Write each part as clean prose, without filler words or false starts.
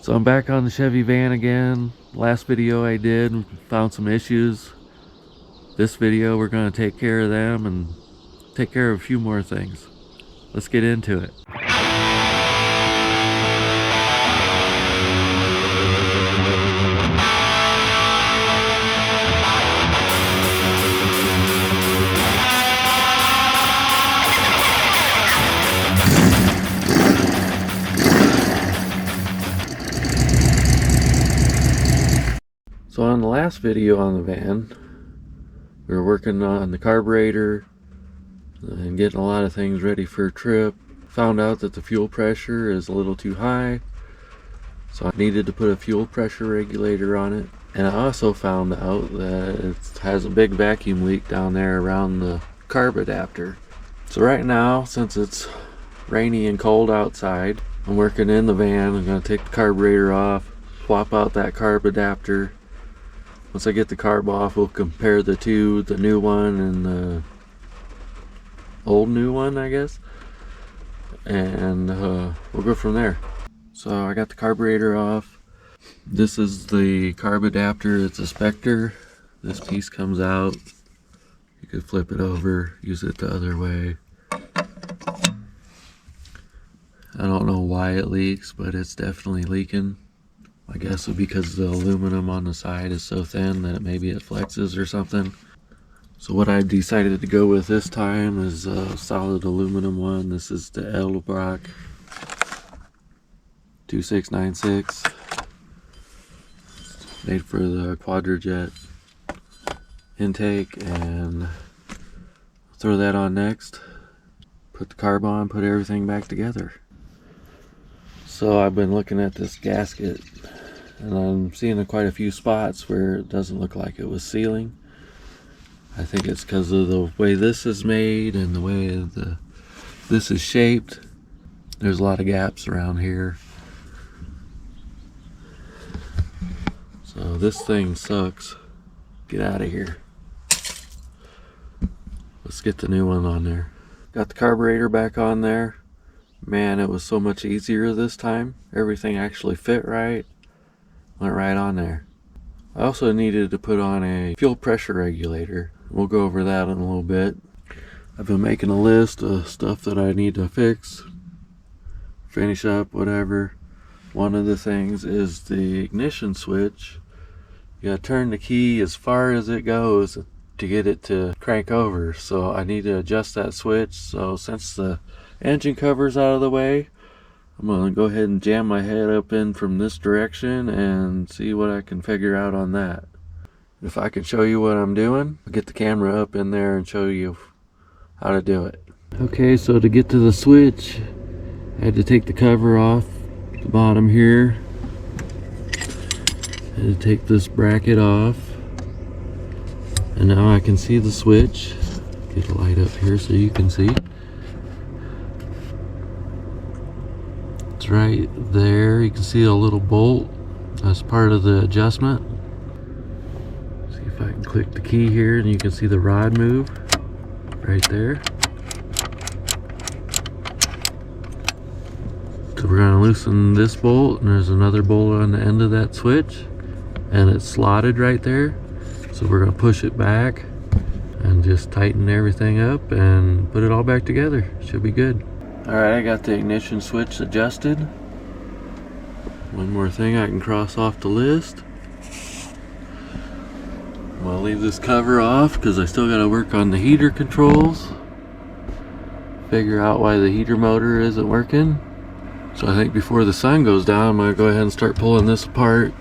So I'm back on the Chevy van again. Last video I did, found some issues. This video we're going to take care of them and take care of a few more things. Let's get into it. So on the last video on the van, we were working on the carburetor and getting a lot of things ready for a trip. Found out that the fuel pressure is a little too high, so I needed to put a fuel pressure regulator on it. And I also found out that it has a big vacuum leak down there around the carb adapter. So right now, since it's rainy and cold outside, I'm working in the van. I'm going to take the carburetor off, swap out that carb adapter. Once I get the carb off, we'll compare the two, the new one and the old new one, I guess, and we'll go from there. So I got the carburetor off. This is the carb adapter. It's a Spectre. This piece comes out. You could flip it over, use it the other way. I don't know why it leaks, but it's definitely leaking. I guess because the aluminum on the side is so thin that maybe it flexes or something. So what I've decided to go with this time is a solid aluminum one. This is the Edelbrock 2696. Made for the Quadrajet intake, and throw that on next. Put the carb on, put everything back together. So I've been looking at this gasket, and I'm seeing quite a few spots where it doesn't look like it was sealing. I think it's because of the way this is made and the way this is shaped. There's a lot of gaps around here. So this thing sucks. Get out of here. Let's get the new one on there. Got the carburetor back on there. Man, it was so much easier this time. Everything actually fit right. Went right on there. I also needed to put on a fuel pressure regulator. We'll go over that in a little bit. I've been making a list of stuff that I need to fix, finish up, whatever. One of the things is the ignition switch. You gotta turn the key as far as it goes to get it to crank over. So I need to adjust that switch. So since the engine cover's out of the way, I'm gonna go ahead and jam my head up in from this direction and see what I can figure out on that. If I can show you what I'm doing, I'll get the camera up in there and show you how to do it. Okay, so to get to the switch, I had to take the cover off the bottom here. I had to take this bracket off. And now I can see the switch. Get a light up here so you can see. It's right there. You can see a little bolt. That's part of the adjustment. See if I can click the key here and you can see the rod move right there. So we're going to loosen this bolt, and there's another bolt on the end of that switch, and it's slotted right there. So we're going to push it back and just tighten everything up and put it all back together. Should be good. Alright, I got the ignition switch adjusted. One more thing I can cross off the list. I'm going to leave this cover off because I still got to work on the heater controls. Figure out why the heater motor isn't working. So I think before the sun goes down, I'm going to go ahead and start pulling this apart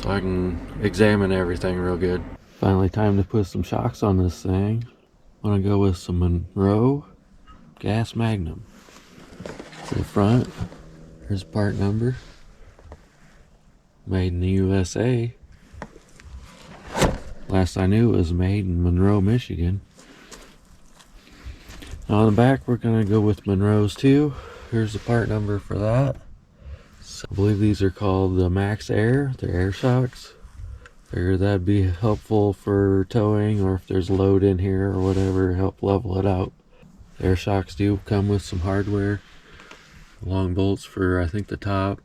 so I can examine everything real good. Finally time to put some shocks on this thing. I'm going to go with some Monroe Gas Magnum. To the front, here's part number. Made in the USA. Last I knew it was made in Monroe, Michigan. Now on the back we're going to go with Monroe's too. Here's the part number for that. So I believe these are called the Max Air. They're air shocks. Figured that'd be helpful for towing, or if there's load in here or whatever, help level it out. Air shocks do come with some hardware. Long bolts for I think the top,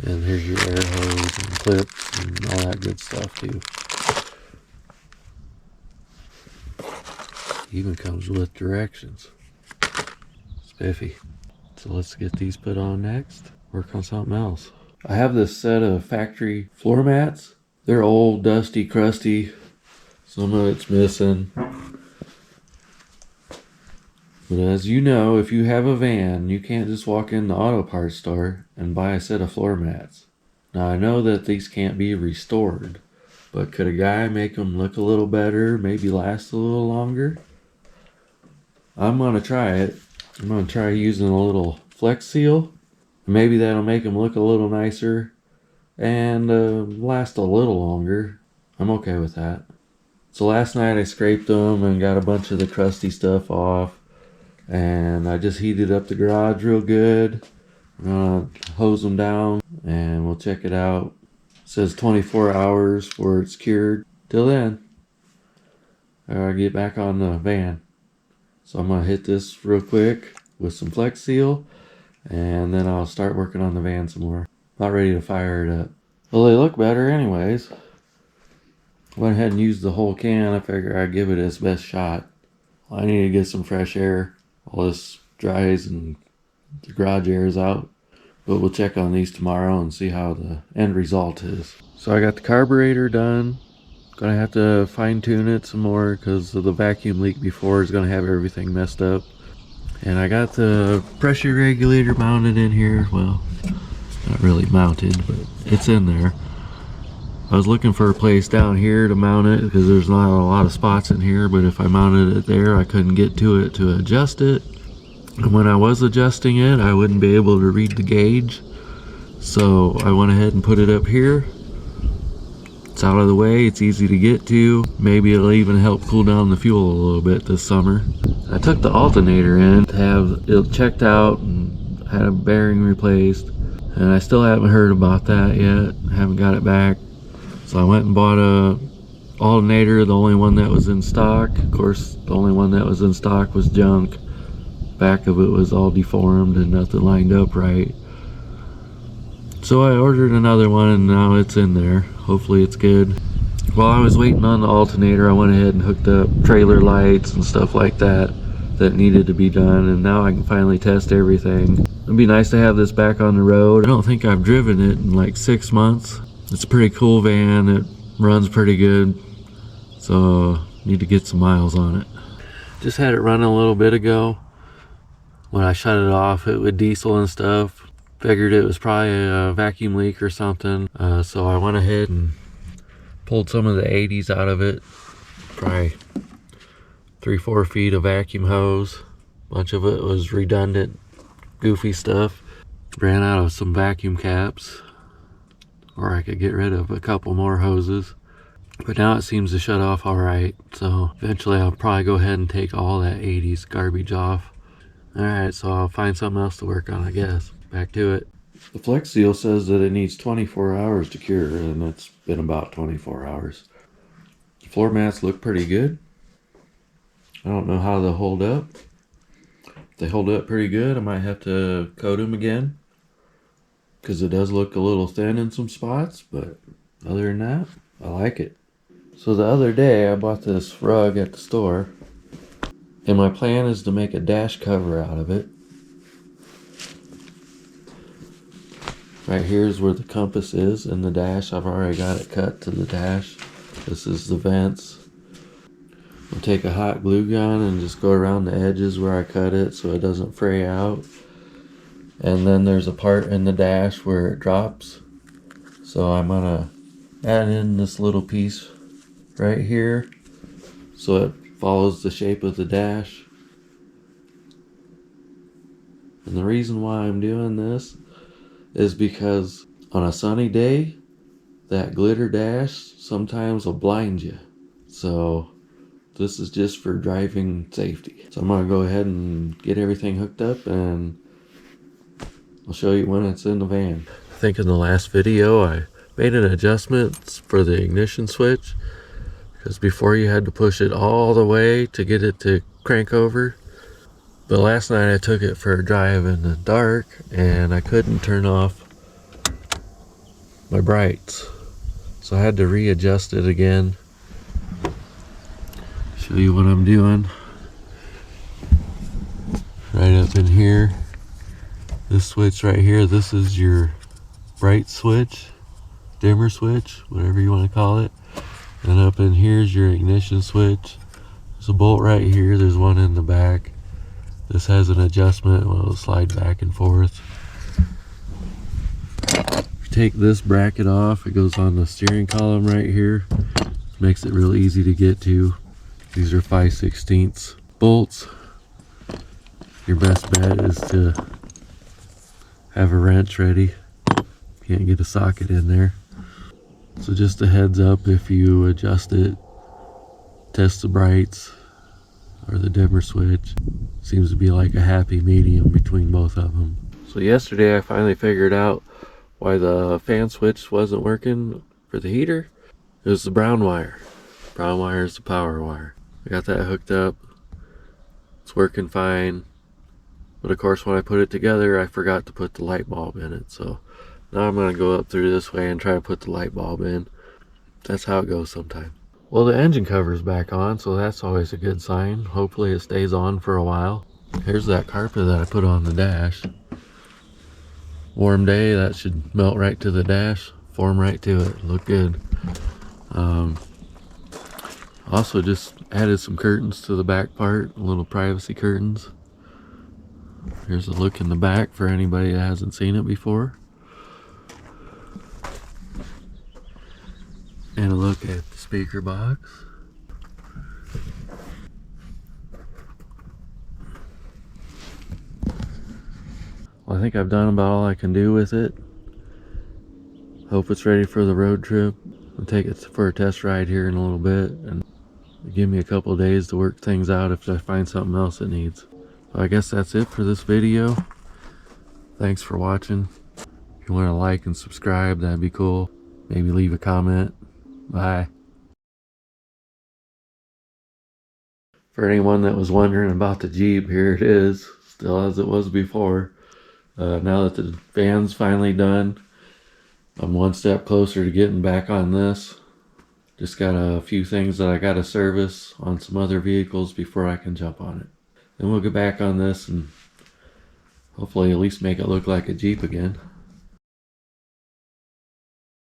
And here's your air hose and clips and all that good stuff too. Even comes with directions. Spiffy. So let's get these put on next. Work on something else. I have this set of factory floor mats. They're old, dusty, crusty. Some of it's missing. But as you know, if you have a van, you can't just walk in the auto parts store and buy a set of floor mats. Now I know that these can't be restored, but could a guy make them look a little better, maybe last a little longer? I'm going to try it. I'm going to try using a little Flex Seal. Maybe that'll make them look a little nicer and last a little longer. I'm okay with that. So last night I scraped them and got a bunch of the crusty stuff off. And I just heated up the garage real good. I'm gonna hose them down and we'll check it out. It says 24 hours before it's cured. Till then, I gotta get back on the van. So I'm gonna hit this real quick with some Flex Seal, and then I'll start working on the van some more. Not ready to fire it up. Well, they look better anyways. Went ahead and used the whole can. I figure I'd give it its best shot. I need to get some fresh air. All this dries and the garage air is out. But we'll check on these tomorrow and see how the end result is. So I got the carburetor done. Gonna have to fine tune it some more because of the vacuum leak before is gonna have everything messed up. And I got the pressure regulator mounted in here. Well, not really mounted, but it's in there. I was looking for a place down here to mount it because there's not a lot of spots in here, but if I mounted it there, I couldn't get to it to adjust it. And when I was adjusting it, I wouldn't be able to read the gauge. So I went ahead and put it up here. It's out of the way, it's easy to get to. Maybe it'll even help cool down the fuel a little bit this summer. I took the alternator in to have it checked out and had a bearing replaced. And I still haven't heard about that yet. I haven't got it back. So I went and bought a alternator, the only one that was in stock. Of course, the only one that was in stock was junk. Back of it was all deformed and nothing lined up right. So I ordered another one and now it's in there. Hopefully it's good. While I was waiting on the alternator, I went ahead and hooked up trailer lights and stuff like that that needed to be done, and now I can finally test everything. It'd be nice to have this back on the road. I don't think I've driven it in like 6 months. It's a pretty cool van. It runs pretty good. So need to get some miles on it. Just had it running a little bit ago. When I shut it off, it would diesel and stuff. Figured it was probably a vacuum leak or something. So I went ahead and pulled some of the 80s out of it. Probably 3-4 feet of vacuum hose. Bunch of it was redundant, goofy stuff. Ran out of some vacuum caps. Or I could get rid of a couple more hoses. But now it seems to shut off alright. So eventually I'll probably go ahead and take all that 80s garbage off. Alright, so I'll find something else to work on, I guess. Back to it. The Flex Seal says that it needs 24 hours to cure, and it's been about 24 hours. The floor mats look pretty good. I don't know how they'll hold up. If they hold up pretty good, I might have to coat them again, because it does look a little thin in some spots, but other than that, I like it. So the other day, I bought this rug at the store, and my plan is to make a dash cover out of it. Right here is where the compass is in the dash. I've already got it cut to the dash. This is the vents. I'll take a hot glue gun and just go around the edges where I cut it so it doesn't fray out. And then there's a part in the dash where it drops. So I'm gonna add in this little piece right here so it follows the shape of the dash. And the reason why I'm doing this is because on a sunny day, that glitter dash sometimes will blind you. So this is just for driving safety. So I'm gonna go ahead and get everything hooked up and I'll show you when it's in the van. I think in the last video I made an adjustment for the ignition switch, because before you had to push it all the way to get it to crank over. But last night I took it for a drive in the dark and I couldn't turn off my brights. So I had to readjust it again. Show you what I'm doing. Right up in here, this switch right here, this is your bright switch, dimmer switch, whatever you want to call it. And up in here's your ignition switch. There's a bolt right here, there's one in the back. This has an adjustment, it'll slide back and forth. If you take this bracket off, it goes on the steering column right here. Makes it real easy to get to. These are 5/16 bolts. Your best bet is to have a wrench ready. Can't get a socket in there. So just a heads up, if you adjust it, test the brights or the dimmer switch. Seems to be like a happy medium between both of them. So yesterday I finally figured out why the fan switch wasn't working for the heater. It was the brown wire. Brown wire is the power wire. I got that hooked up. It's working fine. But of course when I put it together, I forgot to put the light bulb in it. So now I'm going to go up through this way and try to put the light bulb in. That's how it goes sometimes. Well, the engine cover's back on, so that's always a good sign. Hopefully it stays on for a while. Here's that carpet that I put on the dash. Warm day, that should melt right to the dash, form right to it, look good. Also just added some curtains to the back part, little privacy curtains. Here's a look in the back for anybody that hasn't seen it before. And a look at the speaker box. Well, I think I've done about all I can do with it. Hope it's ready for the road trip. I'll take it for a test ride here in a little bit and give me a couple of days to work things out if I find something else it needs. So I guess that's it for this video. Thanks for watching. If you want to like and subscribe, that'd be cool. Maybe leave a comment. Bye. For anyone that was wondering about the Jeep, here it is, still as it was before. Now that the van's finally done, I'm one step closer to getting back on this. Just got a few things that I got to service on some other vehicles before I can jump on it. Then we'll get back on this and hopefully at least make it look like a Jeep again.